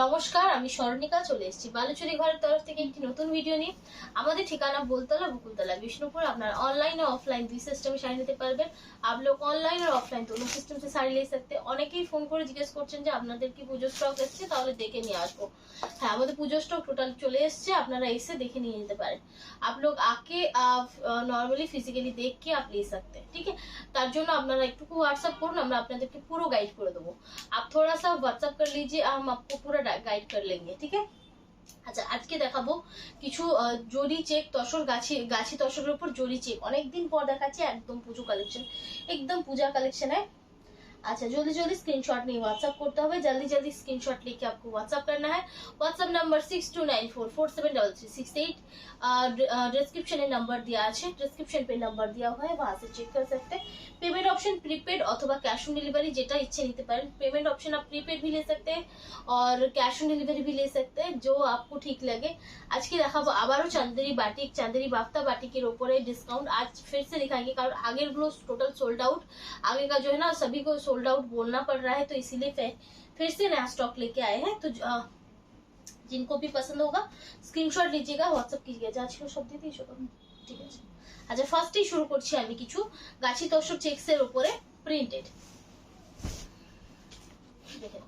নমস্কার, আমি স্বর্ণিকা চলে এসেছি বালুচুরি ঘরের তরফ থেকে একটি নতুন ভিডিও নিয়ে। আমাদের ঠিকানা बोलतला बकुलतला विष्णुपुर। আপনারা অনলাইন और অফলাইন দুই সিস্টেমে শাড়ি নিতে পারবেন। आप लोग ऑनलाइन और ऑफलाइन दोनों सिस्टम से শাড়ি ले सकते हैं। অনেকেই ফোন করে জিজ্ঞেস করছেন যে আপনাদের কি পুজো স্টক এসেছে, তাহলে দেখে নিয়ে আসবো। হ্যাঁ, আমাদের পুজো স্টক টোটাল চলে এসেছে, আপনারা এসে দেখে নিয়ে যেতে পারেন। आप लोग आके নরমালি ফিজিক্যালি देख के आप ले सकते हैं, ठीक है। তার জন্য আপনারা একটু হোয়াটসঅ্যাপ করুন, আমরা আপনাদেরকে পুরো গাইড করে দেবো। आप थोड़ा सा व्हाट्सएप कर लीजिए, हम आपको पूरा गाइड कर लेंगे, ठीक है। আচ্ছা, আজকে দেখাবো কিছু জরি চেক তসর গাছি তসরের উপর জরি চেক। অনেকদিন পর দেখাচ্ছি একদম পুজো কালেকশন, একদম পূজা কালেকশন है। अच्छा, जल्दी जल्दी स्क्रीनशॉट नहीं व्हाट्सअप करते हुए जल्दी जल्दी स्क्रीनशॉट लेके आपको व्हाट्सअप करना है। WhatsApp number 6294473368। डिस्क्रिप्शन में नंबर दिया है, डिस्क्रिप्शन पे नंबर दिया हुआ है, वहां से चेक कर सकते हैं। पेमेंट ऑप्शन प्रीपेड अथवा कैश ऑन डिलीवरी जेटा इच्छे নিতে পারেন। पेमेंट ऑप्शन आप प्रीपेड भी ले सकते हैं और कैश ऑन डिलीवरी भी ले सकते हैं, जो आपको ठीक लगे। आज की দেখাবো আবারও চাঁদেরি বাটিক, চাঁদেরি বাফতা বাটিকের উপরে डिस्काउंट आज फिर से दिखाएंगे, कारण आगे गुलो टोटल सोल्ड आउट। आगे का जो है ना सभी को सोल्ड आउट बोलना पड़ रहा है, तो इसीलिए फिर से नया स्टॉक लेके आए हैं। तो जिनको भी पसंद होगा स्क्रीनशॉट लीजिएगा, व्हाट्सएप कीजिएगा। যা ছিল সব দিয়ে দিয়েছো তো, ঠিক আছে। আচ্ছা, ফার্স্টেই শুরু করছি আমি কিছু গাছি তসর চেকসের উপরে প্রিন্টেড। দেখেন,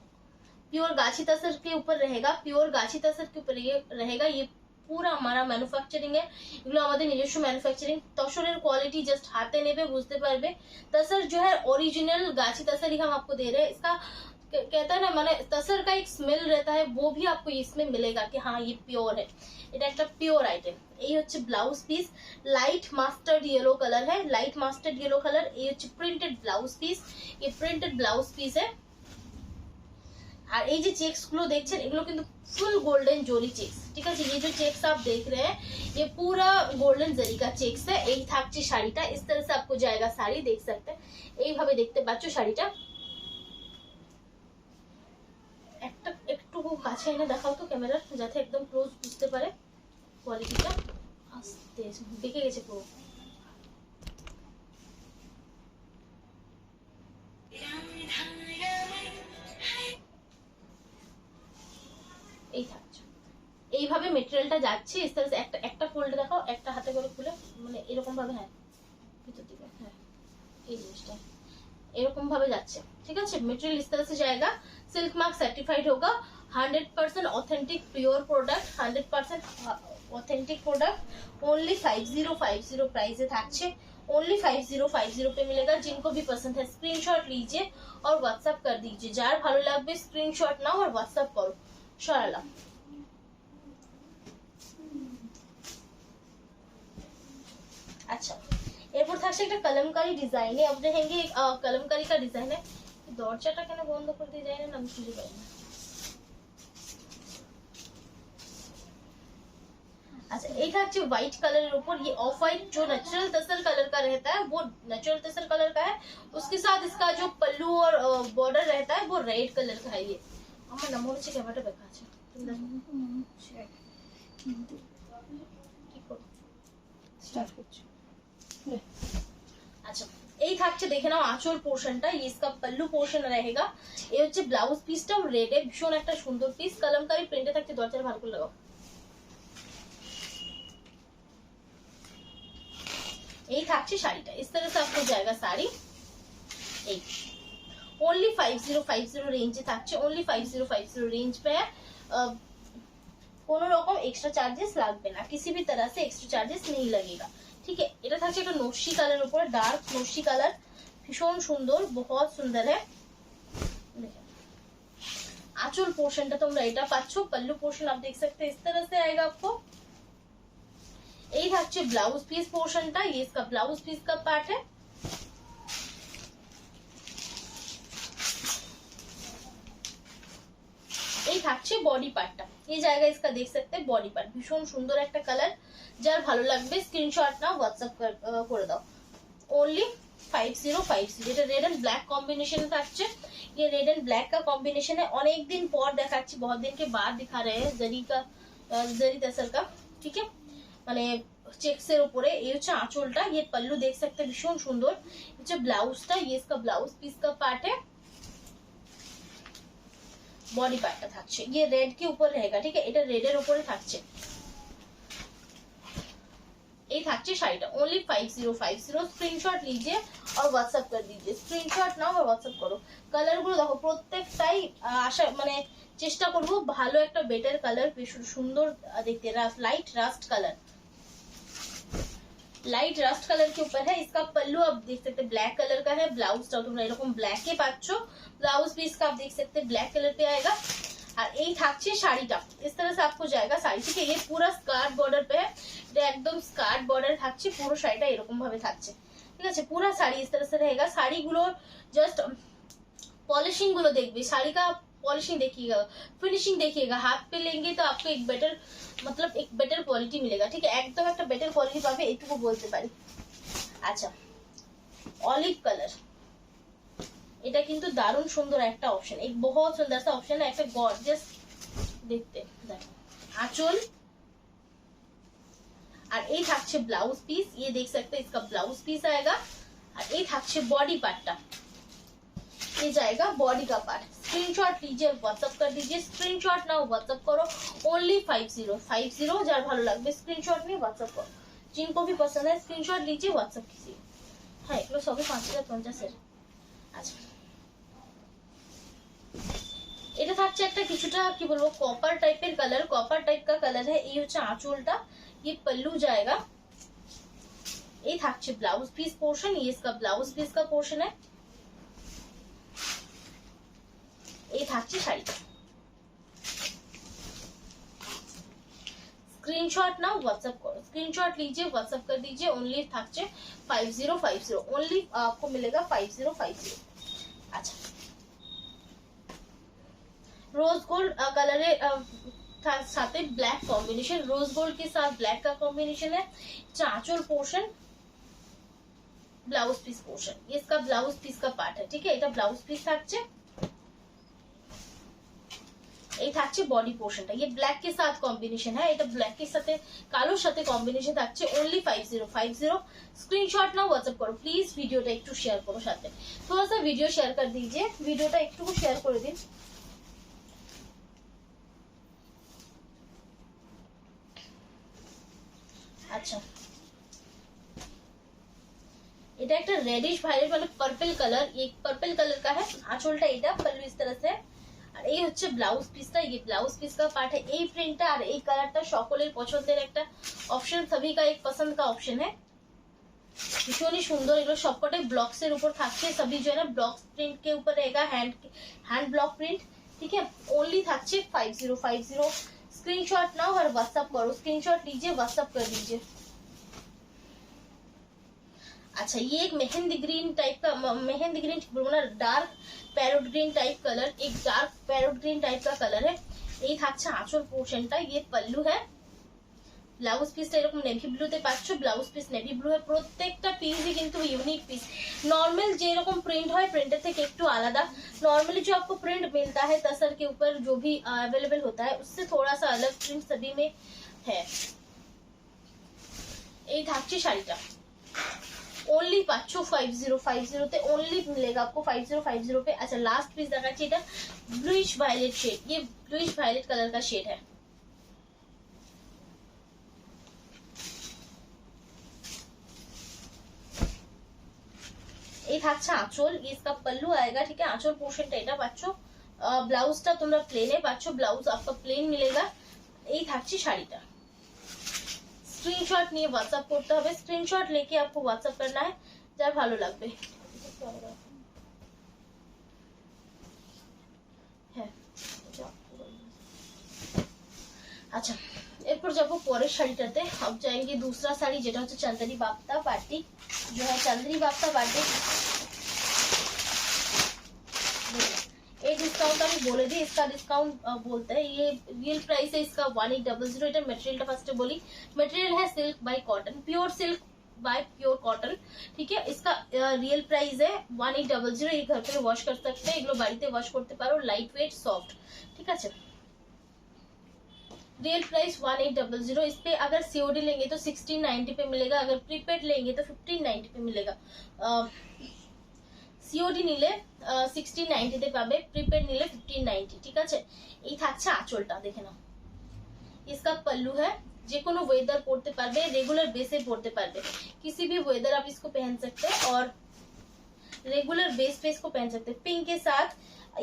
प्योर गाछी तसर के ऊपर रहेगा, प्योर गाछी तसर के ऊपर ये रहेगा। ये पूरा हमारा मैन्युफैक्चरिंग है, এগুলো আমাদের নিজস্ব ম্যানুফ্যাকচারিং। তসরের কোয়ালিটি জাস্ট হাতে নেবে বুঝতে পারবে। तसर जो है ओरिजिनल गाछी तसर ही हम आपको दे रहे हैं। इसका कहता है ना, माने तसर का एक स्मेल रहता है, वो भी आपको इसमें मिलेगा कि हाँ ये प्योर है। এটা একটা পিওর আইটেম। এই হচ্ছে blouse piece, light mustard yellow colour है, লাইট মাস্টার্ড ইয়েলো কালার। এই হচ্ছে প্রিন্টেড ব্লাউজ পিস, ये प्रिंटेड ब्लाउज पीस है। আর এই যে চেকস গুলো দেখছেন, এগুলো কিন্তু ফুল গোল্ডেন জরি চেকস, ঠিক আছে। ये जो चेक्स आप देख रहे हैं ये पूरा गोल्डन जरी का चेक्स है। এই থাকছে শাড়িটা, इस तरह से आपको जाएगा শাড়ি, देख सकते हैं। এইভাবে দেখতে পাচ্ছ শাড়িটা। একটা একটু কাছে এনে দেখাও তো ক্যামেরার, যাতে একদম ক্লোজ বুঝতে পারে কোয়ালিটিটা। আস্তে বেঁকে গেছে পুরো। এই থাকছে, এইভাবে মেটেরিয়ালটা যাচ্ছে। इस तरह से একটা ফোল্ড দেখাও, একটা হাতে করে খুলে, মানে এরকম ভাবে। হ্যাঁ, ভিতর দিকে, হ্যাঁ এই জিনিসটা এরকম ভাবে যাচ্ছে, ঠিক আছে। মেটেরিয়াল इस तरह से जाएगा, सिल्क मार्क सर्टिफाइड होगा, 100% authentic pure product, 100% authentic product. Only 5050 price है থাকছে, ओनली 5050 पे मिलेगा। जिनको भी पसंद है स्क्रीनशॉट लीजिए और व्हाट्सएप कर दीजिए। যার ভালো লাগবে স্ক্রিনশট নাও আর व्हाट्सएप করো। সরালা अच्छा, এরপর থাকছে একটা কলমকারী ডিজাইন। अब देखेंगे कलमकारी का डिजाइन है। দরজাটা কেন বন্ধ করে দিয়ে যায় না, আমি খুঁজে পাই না। अच्छा, एक থাকছে व्हाइट कलर ऊपर, ये ऑफ व्हाइट जो नेचुरल तसर कलर का रहता है, वो नेचुरल तसर कलर का है। उसके साथ इसका जो पल्लू और बॉर्डर रहता है वो रेड कलर का है। ये আমার নাম হচ্ছে ক্যামেরাটা দেখা আছে, তুমি দেখো কি করো স্টার্ট করছো। अच्छा, এই থাকছে, দেখে নাও আঁচল পোর্শনটা। ये इसका पल्लू पोर्शन रहेगा। এই হচ্ছে ব্লাউজ পিসটা, রেড এ ভীষণ একটা সুন্দর পিস। কলমকারী প্রিন্টে থাকছে, দরজাটা ভালো করে লাগাও। এই থাকছে শাড়িটা, इस तरह से आपको जाएगा साड़ी। এই ओनली 5050 रेंज থাকছে, ओनली 5050 रेंज पे है। কোনো রকম এক্সট্রা চার্জেস লাগবে না, किसी भी तरह से एक्स्ट्रा चार्जेस नहीं लगेगा, ठीक है। এটা থাকছে একটা নকশি কালার উপরে, ডার্ক নকশি কালার, ভীষণ সুন্দর, बहुत सुंदर है। आंचल पोर्शनটা তোমরা এটা পাচ্ছ, पल्लू पोर्शन आप देख सकते हैं, इस तरह से आएगा आपको। এই থাকছে ব্লাউজ পিস পোর্শনটা, ये इसका ब्लाउज पीस का पार्ट है। এই থাকছে বডি পার্টটা, এই জায়গায় इसका देख सकते हैं बॉडी पार्ट, ভীষণ সুন্দর একটা কালার। যার ভালো লাগবে স্ক্রিনশট নাও, হোয়াটসঅ্যাপ করে দাও। ओनली 5050। এটা রেড এন্ড ব্ল্যাক কম্বিনেশনে থাকছে। ये रेड एंड ब्लैक का कॉम्बिनेशन है। অনেক দিন পর দেখাচ্ছি, बहुत दिन के बाद दिखा रहे हैं जरी तसर का, ठीक है। মানে চেকসের উপরে এই হচ্ছে আঁচলটা, ये पल्लू देख सकते हैं ভীষণ সুন্দর। হচ্ছে ব্লাউজটা, ये इसका ब्लाउज पीस का पार्ट है। बॉडी पार्टটা থাকছে, ये रेड के ऊपर रहेगा, ठीक है, এটা রেডের উপরে থাকছে। এই থাকছে শাড়িটা, ओनली 5050। স্ক্রিনশট लीजिए और व्हाट्सएप कर दीजिए, স্ক্রিনশট নাও আর হোয়াটসঅ্যাপ করো। কালার গুলো দেখো প্রত্যেকটাই আশা মানে চেষ্টা করব ভালো একটা বেটার কালার, বেশ সুন্দর দেখতে, light Rust colour, light Rust colour के ऊपर है। इसका पल्लू आप देख सकते हैं ब्लैक कलर का है, ब्लाउजটা তোমরা এরকম ব্ল্যাক এ পাচ্ছ, ब्लाउज भी इसका आप देख सकते हैं ब्लैक कलर पे आएगा। और এই থাকছে শাড়িটা, इस तरह से आपको जाएगा শাড়ি, ठीक है। ये पूरा स्कार्ट बॉर्डर पे है, এটা একদম স্কার্ট বর্ডার থাকছে, পুরো শাড়িটা এরকম ভাবে থাকছে, ঠিক আছে। पूरा साड़ी इस तरह से रहेगा। শাড়িগুলো জাস্ট पॉलिशिंग গুলো দেখবে, শাড়ি का पॉलिशिंग देखिएगा, फिनिशिंग देखिएगा, हाथ पे लेंगे तो आपको एक बेटर मतलब एक बेटर क्वालिटी मिलेगा, ठीक है, एकदम একটা বেটার কোয়ালিটি পাবে, এইটুকু বলতে পারি। আচ্ছা, অলিভ কালার, এটা কিন্তু দারুণ সুন্দর একটা অপশন, एक बहुत सुंदर सा ऑप्शन है, একটা গর্জিয়াস দেখতে। দেখো আঁচল, আর এই থাকছে ব্লাউজ পিস, ये देख सकते हैं इसका ब्लाउज पीस आएगा। और এই থাকছে বডি পার্টটা, ये जाएगा बॉडी का पार्ट। स्क्रीनशॉट लीजिए, व्हाट्सएप कर दीजिए, स्क्रीनशॉट ना व्हाट्सएप करो, ओनली 5050। যার ভালো লাগবে স্ক্রিনশট নিয়ে व्हाट्सएप करो, जिनको भी पसंद है स्क्रीनशॉट लीजिए, व्हाट्सएप कीजिए। হ্যাঁ, এগুলো সবই 5050 এর। আচ্ছা, এটা থাকছে একটা কিছুটা কি বলবো কপার টাইপের কালার, কপার টাইপ का कलर है। এই হচ্ছে আঁচলটা, ये पल्लू जाएगा। এই থাকছে ব্লাউজ পিস পোর্শন, ये इसका ब्लाउज पीस का पोर्शन है। এই থাকছে শাড়িটা। स्क्रीनशॉट ना व्हाट्सएप करो, स्क्रीनशॉट लीजिए, व्हाट्सएप कर दीजिए, ओनली থাকছে 5050, ओनली आपको मिलेगा 5050। अच्छा, रोज गोल्ड कलर साथ ब्लैक कॉम्बिनेशन, रोज गोल्ड के साथ ब्लैक का कॉम्बिनेशन है। चांचोल पोर्शन, ब्लाउज पीस पोर्शन, ये इसका ब्लाउज पीस का पार्ट है, ठीक है, এটা ब्लाउज पीस থাকছে। এই থাকছে বডি পোর্শনটা, ये ब्लैक के साथ कॉम्बिनेशन है, এটা ब्लैक के साथ কালোর সাথে কম্বিনেশন থাকছে, ओनली 5050। स्क्रीनशॉट ना व्हाट्सएप करो प्लीज, ভিডিওটা একটু শেয়ার করো, সাথে थोड़ा सा वीडियो शेयर कर दीजिए, ভিডিওটা একটু শেয়ার করে দিন। अच्छा, এটা একটা রেডিশ ভায়োলেট মানে পার্পল কালার, ये पर्पल कलर का है। আঁচলটা এটা, पल्लू इस तरह से, আর এই হচ্ছে ব্লাউজ পিসটা, ये ब्लाउज पीस का पार्ट है। এই প্রিন্টটা আর এই কালারটা সকলের পছন্দের একটা অপশন, सभी का एक पसंद का ऑप्शन है, ভীষণই সুন্দর। এগুলো সবকটাই ব্লকস এর উপর থাকছে, सभी जो है ना ब्लॉक प्रिंट के ऊपर रहेगा, हैंड ब्लॉक प्रिंट, ठीक है, ओनली থাকছে 5050। स्क्रीनशॉट नाउ और व्हाट्सएप करो, स्क्रीनशॉट लीजिए, व्हाट्सएप कर दीजिए। अच्छा, ये एक मेहंदी ग्रीन टाइप का, मेहंदी ग्रीन बोलबो ना, dark parrot green type colour, एक डार्क पैरोट ग्रीन टाइप का कलर है। এই থাকছে আঁচল পোর্শনটা, ये पल्लू है। ব্লাউজ পিসটা এরকম নেভি ব্লুতে পাচ্ছ, ব্লাউজ পিস নেভি ব্লু है। প্রত্যেকটা পিসই কিন্তু ইউনিক পিস, নর্মাল যে রকম প্রিন্ট হয় প্রিন্টের থেকে একটু আলাদা। নর্মালি जो आपको प्रिंट मिलता है तसर के ऊपर जो भी अवेलेबल होता है, उससे थोड़ा सा अलग प्रिंट सभी में है। এই থাকছে শাড়িটা, ओनली পাচ্ছ 5050 তে, ओनली मिलेगा आपको 5050 पे। अच्छा, लास्ट पीस দেখাচ্ছি, এটা ब्लूइश वायलेट शेड, ये ब्लूइश वायलेट कलर का शेड है। এই থাকছে আঁচল, इसका पल्लू आएगा, ठीक है। আঁচল পোর্শনটা এটা পাচ্ছ, ব্লাউজটা তোমরা প্লেনে পাচ্ছ, ব্লাউজ आपका প্লেন मिलेगा। এই থাকছে শাড়িটা। স্ক্রিনশট নিয়ে व्हाट्सएप করতে হবে, স্ক্রিনশট लेके आपको व्हाट्सएप करना है, যার ভালো লাগবে। হ্যাঁ, আচ্ছা, এরপর যাবো পরের শাড়িটাতে। अब जाएंगे दूसरा শাড়ি, যেটা হচ্ছে चंदेरी बाफ्ता पार्टी, जो है चंदेरी बाफ्ता पार्टी। ये डिस्काउंट আমি বলে দিই, इसका डिस्काउंट बोलते हैं, ये रियल प्राइस है इसका 1800। এটা মেটেরিয়ালটা ফার্স্টে বলি, মেটেরিয়াল है silk bye cotton, pure silk bye pure cotton, ठीक है। इसका रियल प्राइस है 1800। ये घर पे वॉश कर सकते हैं, এগুলো বাড়িতে ওয়াশ করতে পারো, লাইট ওয়েট সফট, ঠিক আছে। Real price 1800। इस पे अगर सीओडी लेंगे तो 1690 पे मिलेगा, अगर प्रीपेड लेंगे तो 1590 पे मिलेगा। সিওডি নিলে 1690 তে পাবে, প্রিপেড নিলে 1590, ঠিক আছে। এই থাকছে আঁচলটা, দেখে নাও। इसका पल्लू है, যে কোনো ওয়েদার পড়তে পারবে, রেগুলার বেসে পড়তে পারবে, किसी भी वेदर आप इसको पहन सकते हैं और रेगुलर बेस पे इसको पहन सकते हैं। पिंक के साथ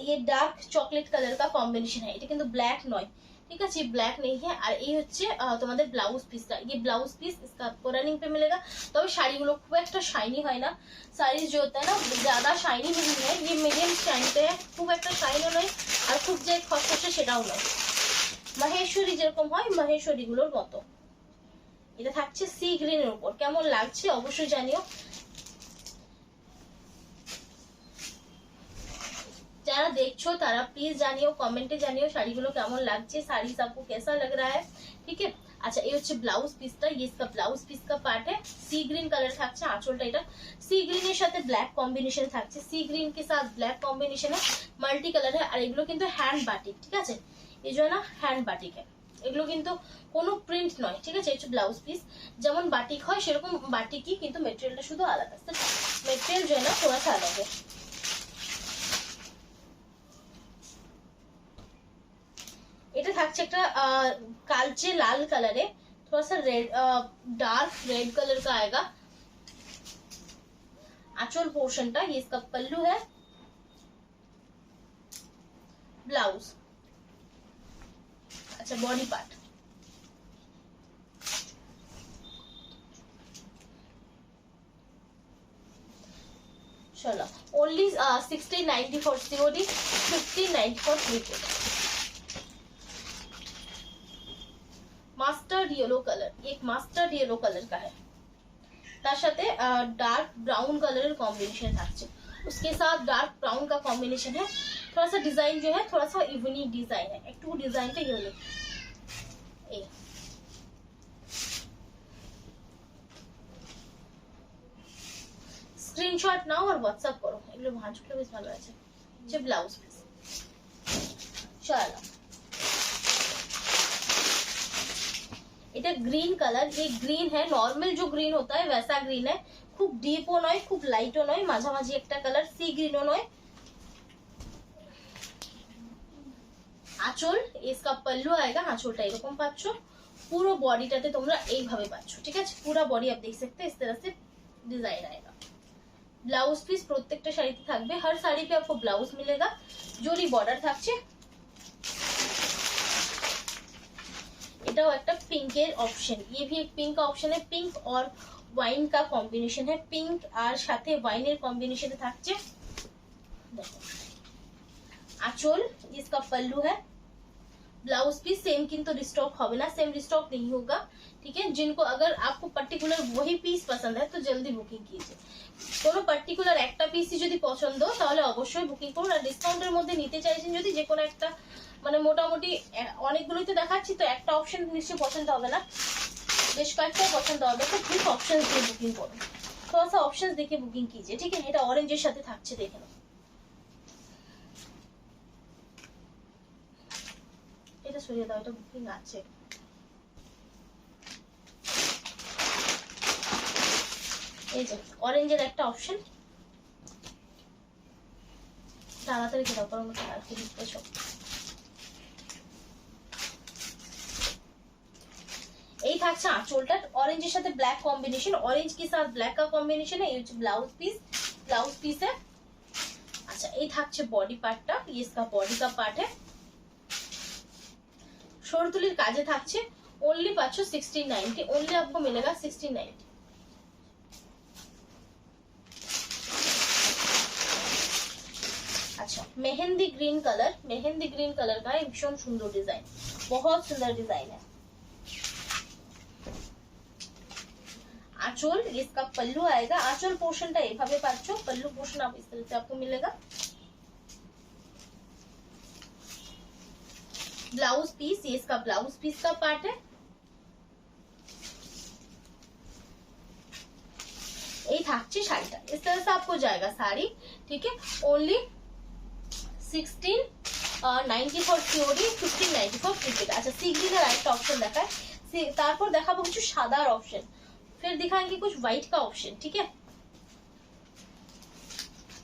ये डार्क चॉकलेट कलर का कॉम्बिनेशन है, এটা কিন্তু ব্ল্যাক নয়, ঠিক আছে, ব্ল্যাক नहीं है। আর এই হচ্ছে তোমাদের ব্লাউজ পিসটা, ये ब्लाउज पीस इसका आपको रनिंग पे मिलेगा। তবে শাড়িগুলো খুব একটা শাইনি হয় না, साड़ी जो होता है ना ज्यादा शाइनी नहीं है, ये मीडियम स्टैंड पे है, খুব একটা শাইনও নয় আর খুব যে খসখসে সেটাও নয়, মহেশ্বরী যেরকম হয় মহেশ্বরী গুলোর মতো। এটা থাকছে সি গ্রিনের উপর, কেমন লাগছে অবশ্যই জানিও। যারা দেখছো তারা প্লিজ জানিও, কমেন্টে জানিও শাড়িগুলো কেমন লাগছে, শাড়ি सबको कैसा लग रहा है, ठीक है। আচ্ছা এই হচ্ছে ব্লাউজ পিসটা, ये इसका ব্লাউজ পিস का पार्ट है। सी ग्रीन कलर থাকছে আঁচলটা, এটা सी ग्रीन এর সাথে ব্ল্যাক কম্বিনেশন থাকছে, सी ग्रीन के साथ ब्लैक कॉम्बिनेशन है, মাল্টি কালার है। আর এগুলো কিন্তু হ্যান্ড বাটিক, ঠিক আছে, এই জন্য হ্যান্ড বাটিক है, এগুলো কিন্তু কোনো প্রিন্ট নয়, ঠিক আছে। এটা ব্লাউজ পিস যেমন বাটিক হয় সেরকম বাটিকই, কিন্তু মেটেরিয়ালটা শুধু আলাদা, মেটেরিয়াল जो है ना थोड़ा सा अलग है। এটা থাকছে একটা কালচে লাল কালারে, थोड़ा सा रेड डार्क रेड कलर का आएगा आंचल पोर्शनটা, ये इसका पल्लू है, ब्लाउज। अच्छा बॉडी पार्ट, चलो only 1690 for COD, 1590 for prepaid. Mastered yellow colour, एक मास्टर्ड येलो कलर का है, তার সাথে डार्क ब्राउन कलर कॉम्बिनेशन থাকছে, उसके साथ डार्क ब्राउन का कॉम्बिनेशन है। थोड़ा सा डिजाइन जो है थोड़ा सा यूनिक डिजाइन है, একটু ডিজাইনটা ইউনিক। এই স্ক্রিনশট নাও আর হোয়াটসঅ্যাপ করো, এগুলো ভাঁজগুলো বেশ ভালো আছে। যে ব্লাউজ পিস, চলো এটা গ্রিন কালার, ये ग्रीन है, नॉर्मल जो ग्रीन होता है वैसा ग्रीन है, খুব ডিপও নয় খুব লাইটও নয়, মাঝামাঝি একটা কালার, সি গ্রিনও নয়। আঁচল इसका पल्लू आएगा, আঁচলটা এরকম পাচ্ছো, পুরো বডিটাতে তোমরা এইভাবে পাচ্ছো, ঠিক আছে, पूरा बॉडी आप देख सकते हैं इस तरह से डिजाइन आएगा। ब्लाउज पीस প্রত্যেকটা শাড়িতে থাকবে, हर साड़ी पे आपको ब्लाउज मिलेगा, জরি বর্ডার থাকছে। এটাও একটা পিঙ্কের অপশন, ये भी एक पिंक का ऑप्शन है, पिंक और वाइन का कॉम्बिनेशन है, पिंक আর সাথে ওয়াইনের কম্বিনেশনে থাকছে। দেখো আঁচল, इसका पल्लू है, ब्लाउज पीस सेम কিন্তু रिस्टॉक হবে না, सेम रिस्टॉक नहीं होगा, ठीक है। जिनको अगर आपको पर्टिकुलर वही पीस पसंद है तो जल्दी बुकिंग कीजिए, কোনো পার্টিকুলার একটা পিসই যদি পছন্দ তাহলে অবশ্যই বুকিং করুন। আর ডিসকাউন্টের মধ্যে নিতে চাইছেন যদি, যে কোনো একটা, মানে মোটামুটি অনেকগুলোই তো দেখাচ্ছি, তো একটা অপশন নিশ্চয়ই পছন্দ হবে না, বেশ কয়েকটাই পছন্দ হবে, তো প্লিজ অপশন দিয়ে বুকিং করুন, थोड़ा सा ऑप्शन দেখে বুকিং कीजिए, ठीक है। এটা অরেঞ্জের সাথে থাকছে, দেখে নাও, এটা সরিয়ে দাও, এটা বুকিং আছে। এই যে অরেঞ্জের একটা অপশন, তাড়াতাড়ি দাও কারণ আমাকে আর কি দিতেছো। এই থাকছে আঁচলটা, অরেঞ্জের সাথে ব্ল্যাক কম্বিনেशन, ऑरेंज के साथ ब्लैक का कॉम्बिनेशन है, ये হচ্ছে ब्लाउज पीस है। अच्छा এই থাকছে বডি পার্টটা, ये इसका बॉडी का पार्ट है, শরতুলির কাজে থাকছে, ओनली পাচ্ছ 1690, ओनली आपको मिलेगा 1690। अच्छा मेहंदी ग्रीन कलर का है, भीषण सुंदर डिजाइन, बहुत सुंदर डिजाइन है। आंचल इसका पल्लू आएगा, आंचल पोर्शनটা এইভাবে পাচ্ছ, पल्लू पोर्शन आप इस तरह से आपको मिलेगा। ब्लाउज पीस, ये इसका ब्लाउज पीस का पार्ट है। এই থাকছে শাড়িটা, इस तरह से आपको जाएगा साड़ी, ठीक है। Only 1690 for COD, 1590 for prepaid. अच्छा सी ग्रीনের আরেকটা অপশন দেখায়, তারপর দেখাবো কিছু সাদার অপশন, फिर दिखाएंगे कुछ व्हाइट का ऑप्शन, ठीक है।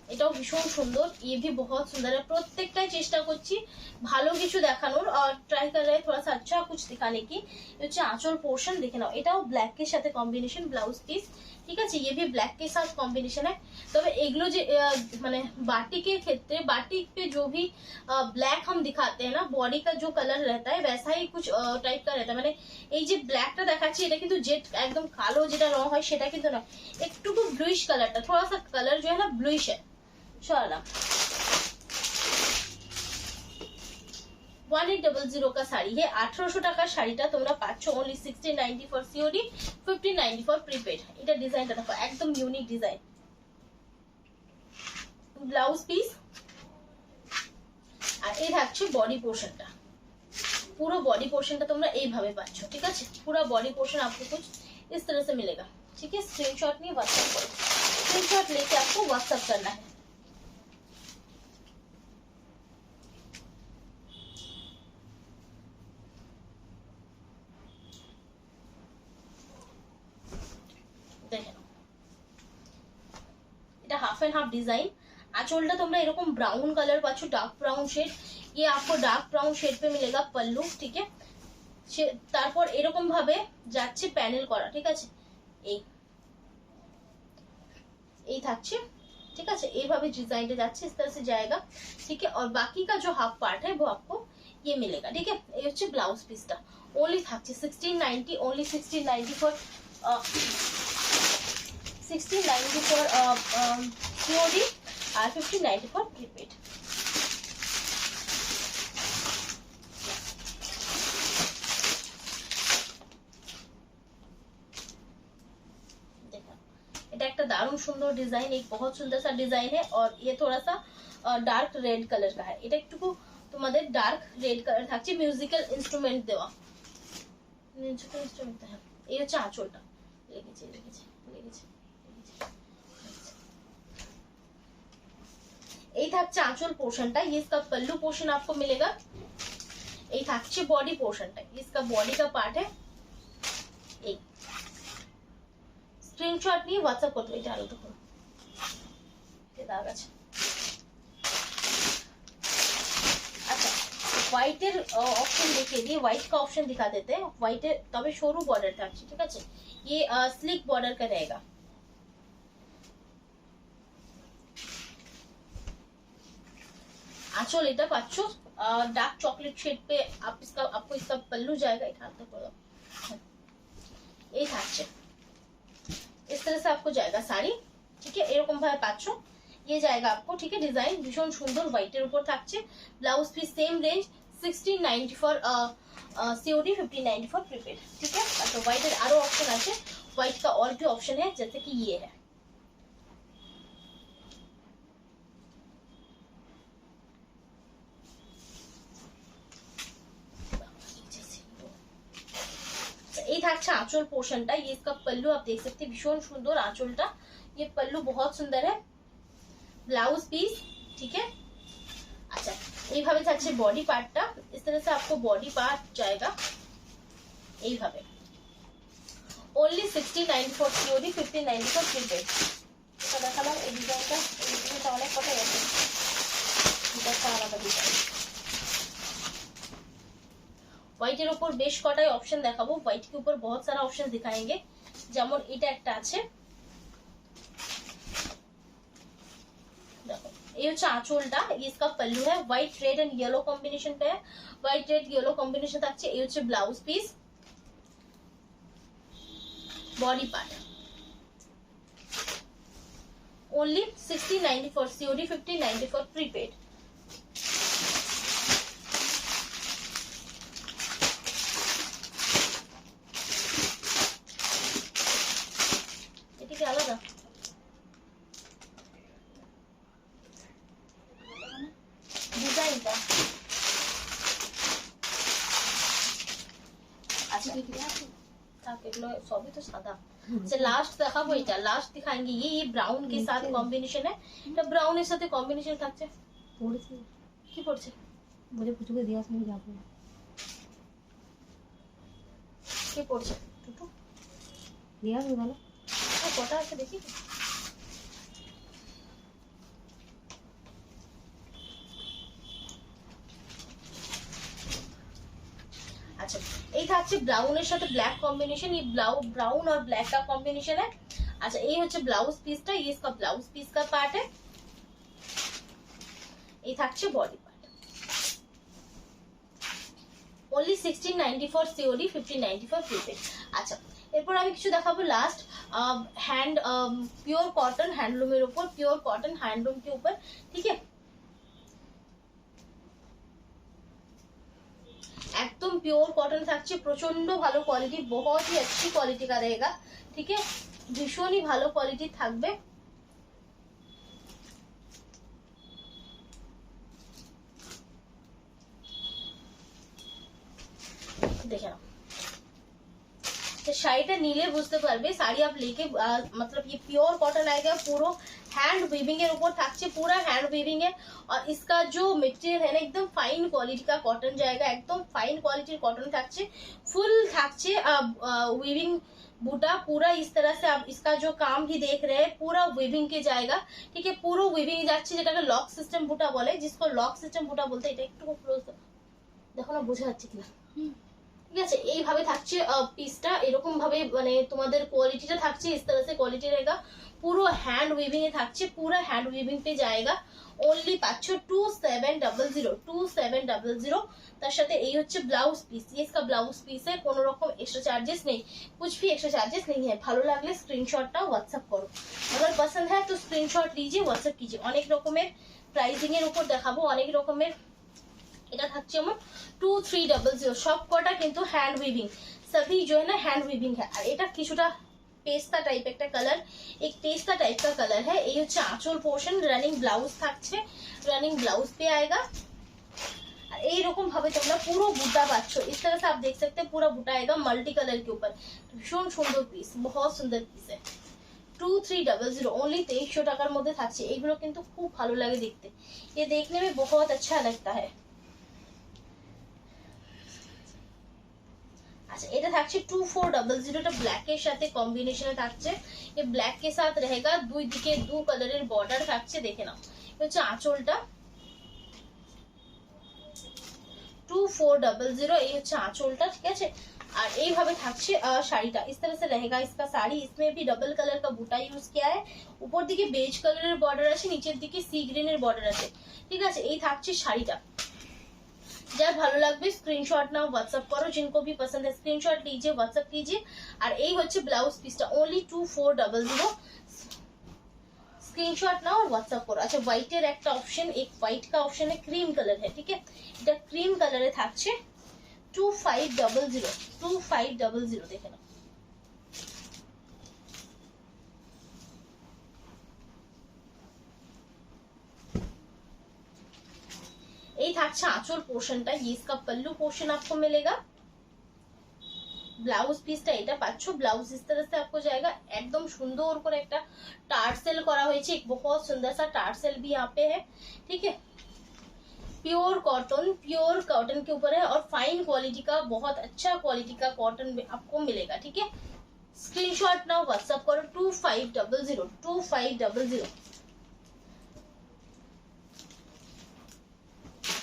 এটাও ভীষণ সুন্দর, ये भी बहुत सुंदर है। প্রত্যেকটাই চেষ্টা করছি ভালো কিছু দেখানোর আর ট্রাই कर रहे हैं थोड़ा सा अच्छा कुछ दिखाने की। হচ্ছে আঁচল পোর্শন দেখে নাও, এটাও ব্ল্যাক এর সাথে কম্বিনেশন ব্লাউজ পিস, ঠিক আছে। ये भी ब्लैक के साथ कॉम्बिनेशन है। তবে এগুলো যে মানে বাটিকের ক্ষেত্রে বাটিक पे जो भी ब्लैक हम दिखाते हैं ना, बॉडी का जो कलर रहता है वैसा ही कुछ टाइप का रहता है। মানে এই যে ব্ল্যাকটা দেখাচ্ছি এটা কিন্তু জেড একদম কালো যেটা রং হয় সেটা কিন্তু না, একটু ব্লুইশ কালারটা, थोड़ा सा कलर जो है ना ब्लूइश है। चलो 1800 का শাড়ি है, 1800 টাকার শাড়িটা তোমরা পাচ্ছ only 1690 for COD, 1590 for prepaid. এটা ডিজাইনটা দেখো একদম ইউনিক ডিজাইন, ব্লাউজ পিস আর এই থাকছে বডি পোর্শনটা। পুরো বডি পোर्शन তোমরা এইভাবে পাচ্ছ, ঠিক আছে। पूरा बॉडी पोर्शन आपको कुछ इस तरह से मिलेगा, ठीक है। स्क्रीनशॉट नहीं व्हाट्सएप करो, स्क्रीनशॉट लेके आपको व्हाट्सएप करना है। দেখেন এটা হাফ এন্ড হাফ ডিজাইন। আঁচলটা তোমরা এরকম ব্রাউন কালার পাচ্ছ, ডার্ক ব্রাউন शेड। ये आपको डार्क ब्राउन शेड पे मिलेगा पल्लू, ठीक है। তারপর এরকম ভাবে যাচ্ছে প্যানেল করা, ঠিক আছে। এই থাকছে, ঠিক আছে। এইভাবে ডিজাইনটা যাচ্ছে, इस तरह से जाएगा, ठीक है। और बाकी का जो हाफ पार्ट है वो आपको ये मिलेगा, ठीक है। এই হচ্ছে ব্লাউজ পিসটা, ओनली থাকছে 1690, ओनली 1690 ফর 1690 ফর সিওডি আর 1590 ফর প্রিপেড। এটা একটা দারুণ সুন্দর ডিজাইন, एक बहुत सुंदर सा डिजाइन है। और ये थोड़ा सा डार्क रेड कलर का है। এটা একটু তোমাদের ডার্ক রেড কালার থাকছে, মিউজিক্যাল ইনস্ট্রুমেন্ট দেওয়া, মিউজিক্যাল ইনস্ট্রুমেন্ট। হ্যাঁ এই হচ্ছে আঁচলটা, লেগেছে লেগেছে লেগেছে। এই থাকছে আঁচল পোর্শনটা, ये इसका पल्लू पोर्शन आपको मिलेगा। এই থাকছে বডি পোর্শনটা, इसका बॉडी का पार्ट है। এই স্ক্রিনশট নিয়ে হোয়াটসঅ্যাপ করতে, এটা আলো তো করো, এটা দাগ আছে। अच्छा হোয়াইটের অপশন দেখিয়ে দিয়ে, হোয়াইট का ऑप्शन दिखा देते हैं। হোয়াইটের তবে সরু বর্ডার থাকছে, ঠিক আছে। ये स्लिक बॉर्डर का रहेगा। आंचल এটা পাচ্ছ डार्क चॉकलेट शेड पे। आपको इसका पल्लू जाएगा, এটা হাতে করো, এই থাকছে इस तरह से आपको जाएगा साड़ी, ठीक है। এরকম ভাবে পাচ্ছ, ये जाएगा आपको, ठीक है। डिजाइन ভীষণ সুন্দর, হোয়াইটের উপর থাকছে। Blouse piece same range 1690 for COD, 1590 for prepaid, ठीक है। अच्छा व्हाइट आरो ऑप्शन আছে, व्हाइट का और भी ऑप्शन है जैसे कि ये है। এই থাকছে আঁচল পোর্শনটা, ये इसका पल्लू आप देख सकते हैं, ভীষণ সুন্দর আঁচলটা। ये पल्लू बहुत सुंदर है। ब्लाउज पीस, ठीक है। अच्छा এইভাবে থাকছে বডি পার্টটা, इस तरह से आपको बॉडी पार्ट जाएगा এইভাবে। Only 1690 for COD, 1590 for prepaid. এটা দেখালাম এই ডিজাইনটা, এই ডিজাইনটা অনেক কথা আছে, এটা একটা আলাদা ডিজাইন। व्हाइट এর উপর বেশ কটাই অপশন দেখাবো, व्हाइट के ऊपर बहुत सारा ऑप्शन दिखाएंगे। যেমন এটা একটা আছে, দেখো ये হচ্ছে আঁচলটা, इसका पल्लू है, white red and yellow combination पे है। व्हाइट रेड येलो कॉम्बिनेशन থাকছে। এই হচ্ছে blouse piece, body part. Only 1690 for COD, 1590 for prepaid. এটা কি আলাদা ডিজাইনটা? আচ্ছা এগুলো সবই তো সাদা। আচ্ছা লাস্ট দেখাবো, এটা লাস্ট दिखाएंगे। ये ब्राउन के साथ कॉम्बिनेशन है, এটা ব্রাউনের সাথে কম্বিনেশন থাকছে। পড়ছে কি পড়ছে বলে পুচুকে দিয়া শুনে যাবো, কি পড়ছে টুটু দিয়া বলো কটা আছে দেখি। अच्छा এই থাকছে ব্রাউনের সাথে ব্ল্যাক কম্বিনেशन, ये ब्राउन और ब्लैक का कॉम्बिनेशन है। अच्छा ये হচ্ছে ব্লাউজ পিসটা, ये इसका ब्लाउज पीस का पार्ट है। এই থাকছে body part. only 1694 COD, 1594 prepaid. আচ্ছা এরপর আমি কিছু দেখাবো লাস্ট हैंड प्योर कॉटन हैंडलूमेर ऊपर, प्योर कॉटन हैंडलूम के ऊपर, ठीक है। एकदम प्योर कॉटन থাকছে, প্রচন্ড ভালো কোয়ালিটি, बहुत ही अच्छी क्वालिटी का रहेगा, ठीक है। ভীষণ ही ভালো কোয়ালিটি থাকবে। দেখে নাও শাড়িটা নিলে বুঝতে পারবে, শাড়ি आप लेके मतलब ये प्योर कॉटन आएगा, पूरा हैंड वीविंग এর উপর থাকছে, पूरा हैंड वीविंग है। और इसका जो मटेरियल है ना एकदम फाइन क्वालिटी का कॉटन जाएगा, एकदम फाइन क्वालिटी कॉटन থাকছে, फुल থাকছে वीविंग बूटा पूरा। इस तरह से आप इसका जो काम भी देख रहे हैं पूरा वीविंग के जाएगा, ठीक है। पूरा वीविंग যাচ্ছে, যেটাকে লক সিস্টেম বুটা বলে, जिसको লক সিস্টেম বুটা বলতে। এটা একটু ক্লোজ দেখো না, বোঝা যাচ্ছে কিনা, ঠিক আছে। এইভাবে থাকছে পিসটা, এরকম ভাবে মানে তোমাদের কোয়ালিটিটা থাকছে, इस तरह से क्वालिटी रहेगा। পুরো হ্যান্ড উইভিং এ থাকছে, পুরো হ্যান্ড উইভিং पे जाएगा। ओनली পাচ্ছ 2700, 2700। তার সাথে এই হচ্ছে ব্লাউজ পিস, ये इसका ब्लाउज पीस है, কোনো রকম এক্সট্রা চার্जेस नहीं, कुछ भी एक्स्ट्रा चार्जेस नहीं है। ভালো লাগলে স্ক্রিনশটটা হোয়াটসঅ্যাপ করো, अगर पसंद है तो स्क्रीनशॉट लीजिए, व्हाट्सएप कीजिए। অনেক রকমের প্রাইসিং এর উপর দেখাবো, অনেক রকমের। এটা থাকছে আমার 2300, সব কটা কিন্তু হ্যান্ড উইভিং, सभी जो है ना हैंड वीविंग है। और এটা কিছুটা পেস্তা টাইপ একটা কালার, एक पेस्ता टाइप का कलर है। এই হচ্ছে আঁচল পোর্শন, রানিং ব্লাউজ থাকছে, রানিং ব্লাউজ पे आएगा। और এইরকম ভাবে তোমরা পুরো বুটা পাচ্ছ, इस तरह से आप देख सकते हैं, पूरा बुटा आएगा मल्टी कलर के ऊपर। ভীষণ সুন্দর পিস, बहुत सुंदर পিস है। 2300 ओनली 2300 টাকার মধ্যে থাকছে। এইগুলো কিন্তু খুব ভালো লাগে দেখতে, ये देखने में बहुत अच्छा लगता है। अच्छा এটা থাকছে 2400, এটা ব্ল্যাক এর সাথে কম্বিনেশনে থাকছে। ये ব্ল্যাক के साथ रहेगा, দুই দিকে দু কালারের বর্ডার থাকছে, দেখে নাও। এটা হচ্ছে আঁচলটা 2400, এই হচ্ছে আঁচলটা, ঠিক আছে। और এইভাবে থাকছে শাড়িটা, इस तरह से रहेगा इसका साड़ी। इसमें भी डबल कलर का बूटा यूज किया है, উপর দিকে বেজ কালারের বর্ডার আছে, নিচের দিকে সি গ্রিনের বর্ডার আছে, ঠিক আছে। এই থাকছে শাড়িটা, যার ভালো লাগবে স্ক্রিনশট নাও, হোয়াটসঅ্যাপ করো। जिनको भी पसंद है स्क्रीनशॉट लीजिए, व्हाट्सएप कीजिए। और এই হচ্ছে ব্লাউজ পিসটা, ओनली 2400, स्क्रीनशॉट नाও और व्हाट्सएप करो। अच्छा হোয়াইটের একটা অপশন, एक হোয়াইট का ऑप्शन है, क्रीम कलर है, ठीक है। এটা ক্রিম কালারে থাকছে 2500, দেখে নাও। এই থাকছে আঁচল পোর্শনটা, ये इसका पल्लू पोर्शन आपको मिलेगा। ব্লাউজ পিসটা এটা পাচ্ছ, ব্লাউজ इस तरह से आपको जाएगा। एकदम সুন্দর করে একটা টার্সেল করা হয়েছে, एक बहुत सुंदर सा टार्सेल भी यहाँ पे है, ठीक है। प्योर कॉटन के ऊपर है और फाइन क्वालिटी का, बहुत अच्छा क्वालिटी का कॉटन आपको मिलेगा, ठीक है। स्क्रीनशॉट नाउ, व्हाट्सएप करो 2500,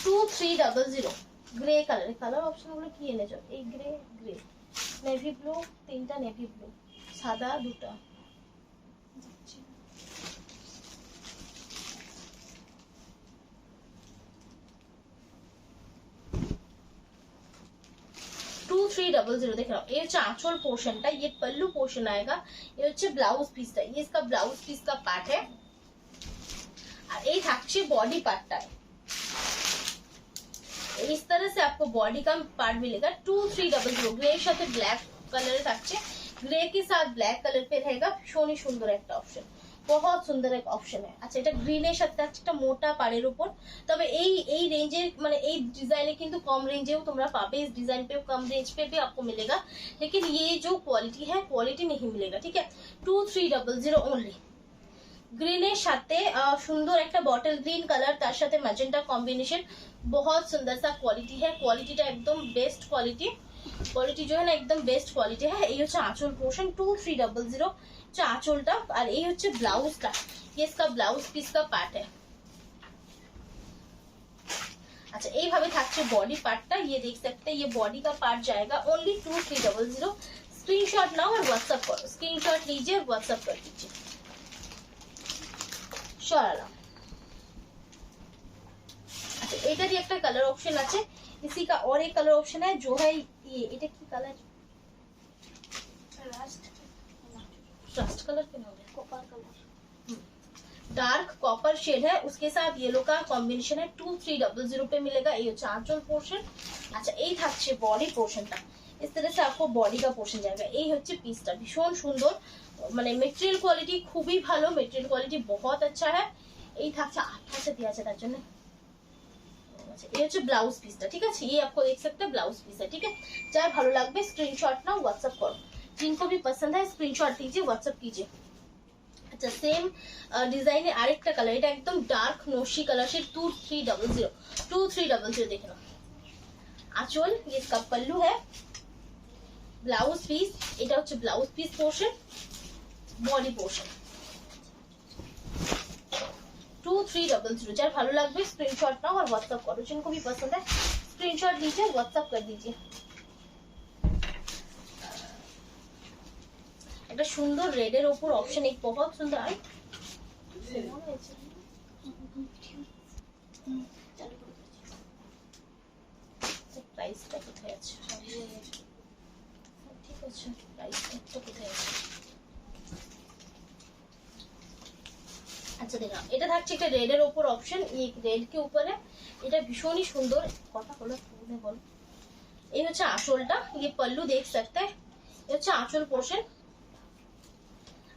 2300। গ্রে কালার, কালার অপশন গুলো কি এনেছো? এই গ্রে, নেভি ব্লু, তিনটা নেভি ব্লু, সাদা দুটা। देख रहा हूँ, ये হচ্ছে আঁচল পোর্শনটা, ये पल्लू पोर्शन आएगा। ये হচ্ছে ব্লাউজ পিসটা, ये इसका ब्लाउज पीस का पार्ट है। और এই থাকছে বডি পার্টটা, इस तरह से आपको बॉडी का पार्ट मिलेगा। 2300, ग्रे साथे ब्लैक कलर থাকছে, ग्रे के साथ ब्लैक कलर पे रहेगा। ভীষণ সুন্দর একটা অপশন, बहुत সুন্দর এক অপশন है। আচ্ছা এটা গ্রিনের সাথে একটা মোটা পাড়ের উপর, তবে এই রেঞ্জে মানে এই ডিজাইনে কিন্তু কম রেঞ্জেও তোমরা পাবে, इस डिजाइन पे कम रेंज पे भी आपको मिलेगा, लेकिन ये जो क्वालिटी है क्वालिटी नहीं मिलेगा, ठीक है। 2300 ओनली। গ্রিনের সাথে সুন্দর একটা বটল গ্রিন কালার, তার সাথে ম্যাজেন্টা কম্বিনেशन, बहुत सुंदर सा क्वालिटी है। क्वालिटीটা एकदम बेस्ट क्वालिटी जो है ना, एकदम बेस्ट क्वालिटी है। এই হচ্ছে আঁচল পোর্শন 2300, হচ্ছে আঁচলটা। আর এই হচ্ছে ব্লাউজটা, ये इसका ब्लाउज पीस का पार्ट है। अच्छा এইভাবে থাকছে বডি পার্টটা, ये देख सकते हैं ये बॉडी का पार्ट जाएगा ओनली 2300। स्क्रीनशॉट नाउ और व्हाट्सएप करो, स्क्रीनशॉट लीजिए व्हाट्सएप कर दीजिए। সরালাম। अच्छा এটারই একটা কালার অপশন আছে, इसी का और एक कलर ऑप्शन है जो है ये, এটা কি কালার, रस्ट कलर के नाम है, copper colour, dark copper shade है, उसके साथ येलो का कॉम्बिनेशन है। 2300 पे मिलेगा। ये হচ্ছে আঁচল পোর্শন। আচ্ছা এই থাকছে বডি পোর্শনটা, इस तरह से आपको बॉडी का पोर्शन जाएगा। এই হচ্ছে পিসটা, ভীষণ সুন্দর, মানে মেটেরিয়াল কোয়ালিটি খুবই ভালো, মেটেরিয়াল কোয়ালিটি बहुत अच्छा है। এই থাকছে 28 দেওয়া আছে তার জন্য। अच्छा ये হচ্ছে ব্লাউজ পিসটা, ঠিক আছে, ये आपको देख सकते हैं ब्लाउज पीस है, ठीक है। যার ভালো লাগবে স্ক্রিনশট নাও व्हाट्सएप करो, जिनको भी पसंद है स्क्रीनशॉट लीजिए व्हाट्सएप कीजिए। अच्छा सेम डिजाइन है আরেকটা কালার, এটা একদম ডার্ক নশি কালার শেড 2300 দেখে নাও। আঁচল ये इसका पल्लू है, ব্লাউজ পিস এটা হচ্ছে blouse piece portion, body portion 2300। যার ভালো লাগবে स्क्रीनशॉट नाउ और व्हाट्सएप करो, जिनको भी पसंद है स्क्रीनशॉट लीजिए व्हाट्सएप कर दीजिए। একটা সুন্দর রেডের উপর অপশন, एक बहुत सुंदर है, প্রাইসটা কোথায় আছে, ঠিক আছে প্রাইসটা কোথায় আছে। আচ্ছা দেখো এটা থাকছে একটা রেডের উপর অপশন, এই রেড के ऊपर है, এটা ভীষণই সুন্দর, কথা বলো তুমি বল। এই হচ্ছে আঁচলটা, ये पल्लू देख सकते हैं, ये হচ্ছে আঁচল পোর্শন।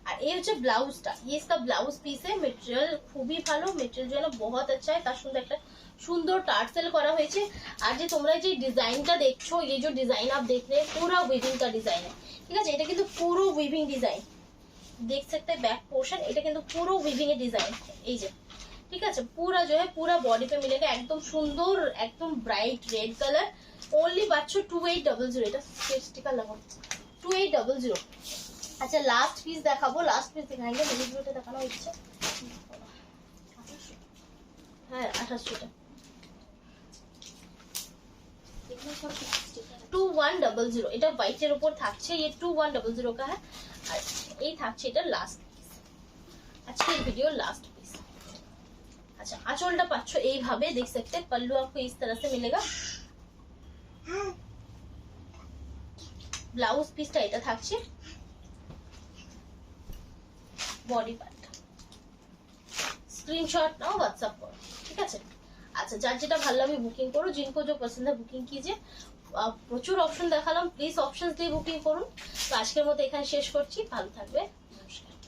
আর এই হচ্ছে ব্লাউজটা, ये इसका ब्लाउज पीस है। মেটেরিয়াল খুবই ভালো, মেটেরিয়াল যেন बहुत अच्छा है, তার সুন্দর একটা সুন্দর টার্সেল করা হয়েছে। আর যে তোমরা যে ডিজাইনটা দেখছো, ये जो डिजाइन आप देख रहे हैं पूरा वीविंग का डिजाइन है, ঠিক আছে, এটা কিন্তু পুরো वीविंग डिजाइन देख सकते हैं। बैक पोर्शन এটা কিন্তু পুরো वीविंग এর ডিজাइन, এই যে ঠিক আছে, पूरा जो है पूरा बॉडी पे मिलेगा, एकदम সুন্দর, একদম ব্রাইট রেড কালার। ओनली পাচ্ছ 2800, এটা স্টিকার লাগাও 2800। अच्छा लास्ट पीस দেখাবো, लास्ट पीस दिखाएंगे, मेरी ভিডিওতে দেখানো ইচ্ছে হ্যাঁ 2800 2100। এটা হোয়াইটের উপর থাকছে, ये 2100 का है। আর এই থাকছে এটা লাস্ট পিস, আজকের ভিডিও লাস্ট পিস। अच्छा আঁচলটা পাচ্ছ এইভাবে देख सकते हैं, पल्लू आपको इस तरह से मिलेगा, ব্লাউজ পিসটা এটা থাকছে, body part screenshot now WhatsApp करो, ठीक है। अच्छा যার যেটা ভালো লাগে বুকিং করো, जिनको जो पसंद है বুকিং कीजिए। প্রচুর অপশন দেখালাম, প্লিজ অপশনস দিয়ে বুকিং করুন। তো আজকের মতো এখানে শেষ করছি, ভালো থাকবে।